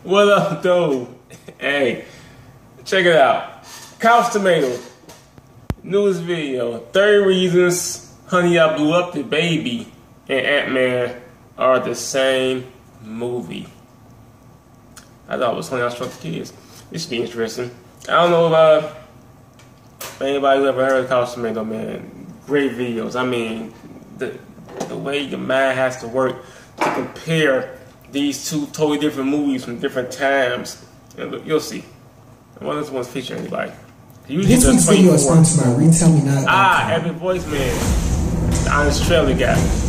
What up, though? Hey, check it out. Couch Tomato. Newest video. 30 Reasons Honey I Blew Up the Baby and Ant-Man are the same movie. I thought it was Honey I Shrunk the Kids. This should be interesting. I don't know if anybody who ever heard of Couch Tomato, man. Great videos. I mean, the way your mind has to work to compare these two totally different movies from different times. And look, you'll see. Well, this one's featuring anybody. This week's video is sponsored by RetailMeNot.com. Epic Voice Man. The honest trailer guy.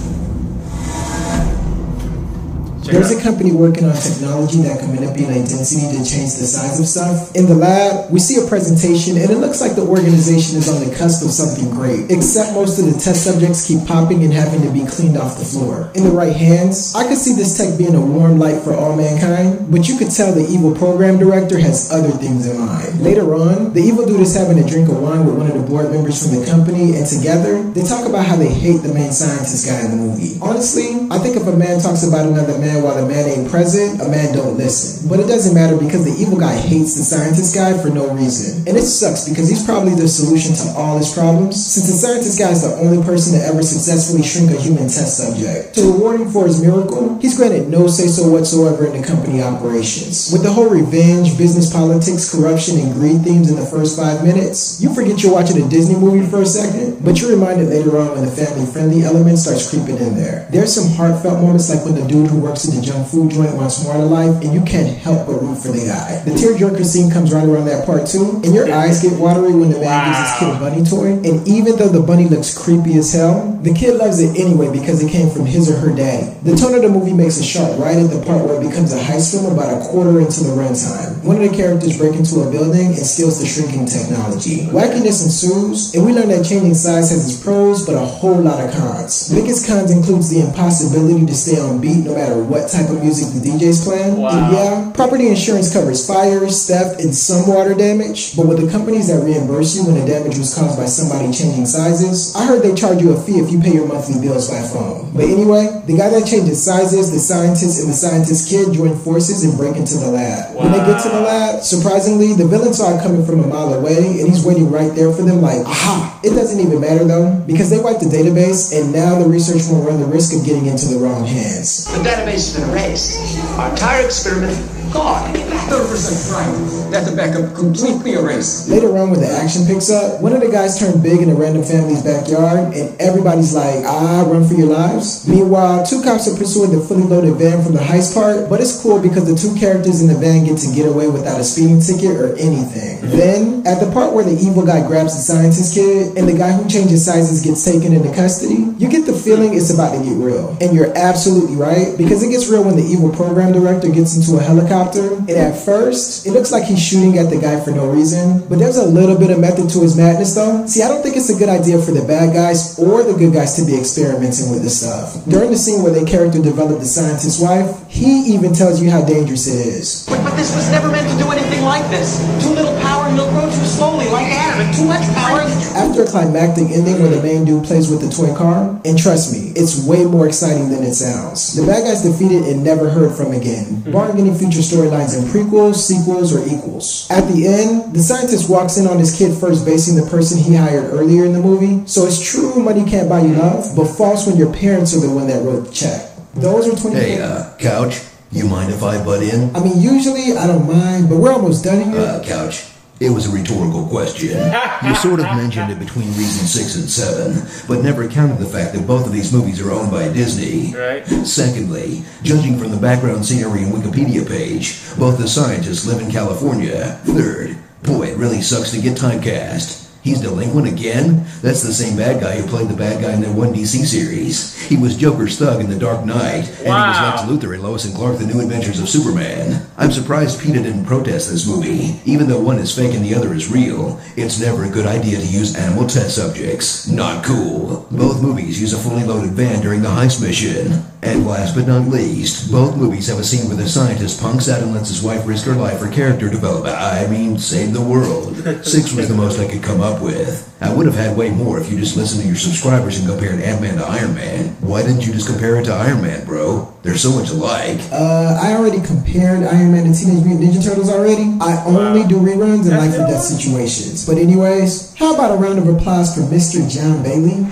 There's a company working on technology that can manipulate density to change the size of stuff. In the lab, we see a presentation and it looks like the organization is on the cusp of something great. Except most of the test subjects keep popping and having to be cleaned off the floor. In the right hands, I could see this tech being a warm light for all mankind, but you could tell the evil program director has other things in mind. Later on, the evil dude is having a drink of wine with one of the board members from the company, and together, they talk about how they hate the main scientist guy in the movie. Honestly, I think if a man talks about another man while the man ain't present, a man don't listen. But it doesn't matter because the evil guy hates the scientist guy for no reason. And it sucks because he's probably the solution to all his problems, since the scientist guy is the only person to ever successfully shrink a human test subject. To reward him for his miracle, he's granted no say-so whatsoever in the company operations. With the whole revenge, business politics, corruption, and greed themes in the first 5 minutes, you forget you're watching a Disney movie for a second, but you're reminded later on when the family-friendly element starts creeping in there. There's some heartfelt moments like when the dude who works at the junk food joint wants more out of life, and you can't help but root for the guy. The tearjerker scene comes right around that part too, and your eyes get watery when the man gives his kid a bunny toy, and even though the bunny looks creepy as hell, the kid loves it anyway because it came from his or her daddy. The tone of the movie makes a sharp right at the part where it becomes a heist film about a quarter into the runtime. One of the characters breaks into a building and steals the shrinking technology. Wackiness ensues, and we learn that changing size has its pros, but a whole lot of cons. Biggest cons includes the impossibility to stay on beat no matter what type of music the DJ's playing. And yeah, property insurance covers fires, theft, and some water damage, but with the companies that reimburse you when the damage was caused by somebody changing sizes, I heard they charge you a fee if you pay your monthly bills by phone. But anyway, the guy that changes sizes, the scientist, and the scientist kid join forces and break into the lab. When they get to the lab, surprisingly, the villain saw it coming from a mile away, and he's waiting right there for them like, aha! It doesn't even matter though, because they wiped the database, and now the research won't run the risk of getting into the wrong hands. The database has been erased. Our entire experiment, gone. 100% right. That's a backup completely erased. Later on when the action picks up, one of the guys turned big in a random family's backyard, and everybody's like, run for your lives. Meanwhile, two cops are pursuing the fully loaded van from the heist part, but it's cool because the two characters in the van get to get away without a speeding ticket or anything. Then, at the part where the evil guy grabs the scientist kid, and the guy who changes sizes gets taken into custody, you get the feeling it's about to get real. And you're absolutely right, because it gets real when the evil program director gets into a helicopter, and at first, it looks like he's shooting at the guy for no reason, but there's a little bit of method to his madness though. See, I don't think it's a good idea for the bad guys or the good guys to be experimenting with this stuff. During the scene where the character developed the scientist's wife, he even tells you how dangerous it is. But this was never meant to do anything like this. Too little power and it'll grow too slowly like Adam, and too much power. After a climactic ending where the main dude plays with the toy car, and trust me, it's way more exciting than it sounds. The bad guy's defeated and never heard from again, barring any future storylines in prequels, sequels, or equals. At the end, the scientist walks in on his kid first basing the person he hired earlier in the movie, so it's true money can't buy you love, but false when your parents are the one that wrote the check. Those are 20. Hey, Couch, you mind if I butt in? I mean, usually I don't mind, but we're almost done here. Couch, it was a rhetorical question. You sort of mentioned it between reason 6 and 7, but never counted the fact that both of these movies are owned by Disney. Right. Secondly, judging from the background scenery and Wikipedia page, both the scientists live in California. Third, boy, it really sucks to get typecast. He's delinquent again? That's the same bad guy who played the bad guy in that one DC series. He was Joker's thug in The Dark Knight, and he was Lex Luthor in Lois and Clark, The New Adventures of Superman. I'm surprised PETA didn't protest this movie. Even though one is fake and the other is real, it's never a good idea to use animal test subjects. Not cool. Both movies use a fully loaded van during the heist mission. And last but not least, both movies have a scene where the scientist punks out and lets his wife risk her life for character development. I mean, save the world. 6 was the most I could come up up with. I would have had way more if you just listened to your subscribers and compared Ant-Man to Iron Man. Why didn't you just compare it to Iron Man, bro? They're so much alike. I already compared Iron Man and Teenage Mutant Ninja Turtles already. I only do reruns in life or death situations. But anyways, how about a round of applause for Mr. John Bailey?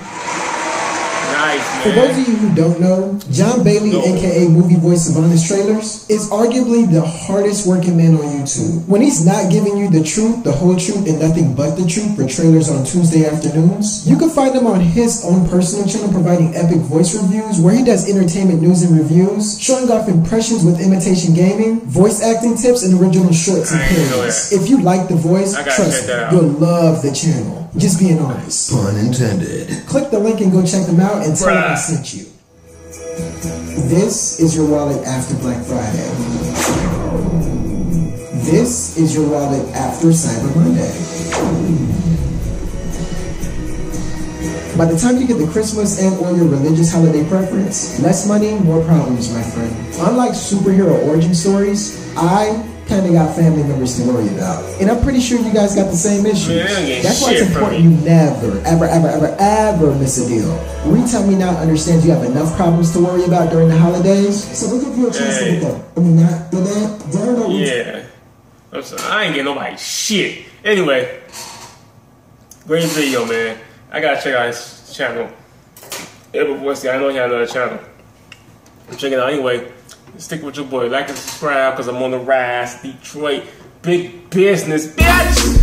For those of you who don't know, John Bailey, aka Movie Voice of Honest Trailers, is arguably the hardest working man on YouTube. When he's not giving you the truth, the whole truth, and nothing but the truth for trailers on Tuesday afternoons, you can find him on his own personal channel providing epic voice reviews where he does entertainment news and reviews, showing off impressions with imitation gaming, voice acting tips, and original shorts and parodies. If you like the voice, trust me, you'll love the channel. Just being honest. Pun intended. Click the link and go check them out and tell them I sent you. This is your wallet after Black Friday. This is your wallet after Cyber Monday. By the time you get the Christmas and or your religious holiday preference, less money, more problems, my friend. Unlike superhero origin stories, I kind of got family members to worry about. And I'm pretty sure you guys got the same issues. That's why it's important you never, ever miss a deal. Retail Me Now understands you have enough problems to worry about during the holidays, so we'll give you a chance to get that. I mean, not for that. Yeah. I ain't getting nobody shit. Anyway, great video, man. I gotta check out his channel. Every voice, I know he has another channel. Check it out anyway. Stick with your boy. Like and subscribe because I'm on the rise. Detroit. Big business, bitch!